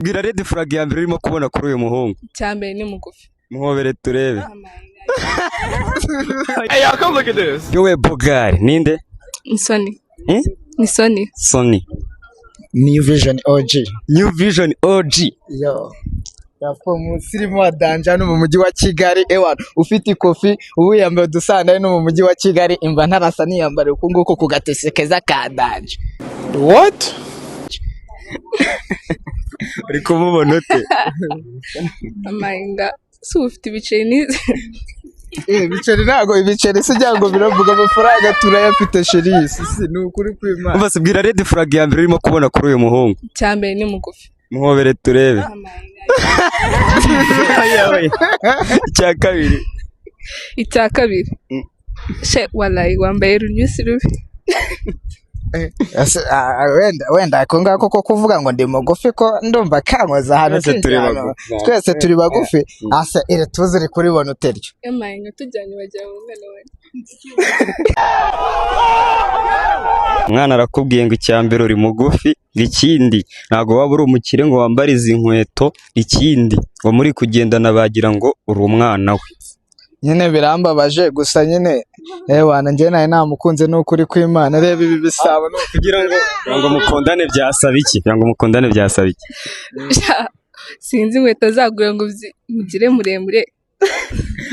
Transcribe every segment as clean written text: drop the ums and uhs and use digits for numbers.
Bwira red flag ya mbere urimo kubona kuri uyu muhungu. Cyambere ni mugufi. Muhobere turebe. Hey, y'all, come look at this. Yowe Bogari, ninde? Sony. Ni Sony. Sony. New Vision OG. New Vision OG. Yo. Yapo musirimu wa danja no mu mujyi wa Kigali ewana ufite ikofi ubuyambaye dusana no mu mujyi wa Kigali imva ntarasa niyambare uko nguko kugatesekeza ka danja. What? Uri kumubona ute? Amainga. So ufite ibiceri nize. Ibiceri nago ibiceri sijyango biravuga amafaranga turayafite sherisi si nukuri kwimana. Ubase bwira red flag ya mbere urimo kubona kuri uyu muhungu. Cyambere ni mugufi. Muhobere turebe. Icya kabiri. She wallahi wambaye runyusi rubi. Wenda ko ngako ko kuvuga ngo ndi mugufi ko ndumva kankoza hano twese turi bagufi asa ire tuzuri kuri bono teryo Amainga tujyanye bajya mu mwana wanjye. Mwana arakubwiye ngo icyambere uri mugufi, ikindi ntago waba uri umukire ngo wambare izi nkweto, ikindi ngo muri kugendana bagira ngo uri umwana we. Nyine birambabaje gusa nyine wana njye naye namukunze n'ukuri kw'Imana reba ibi bisabo no kugira ngo mukundane byasaba iki? Kugira ngo mukundane byasaba iki? Sinzi inkweto zagura ngo mugire muremure.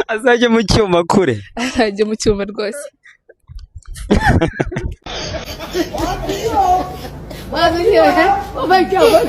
Azajye mu cyuma kure. Azajye mu cyuma rwose. Oh my God.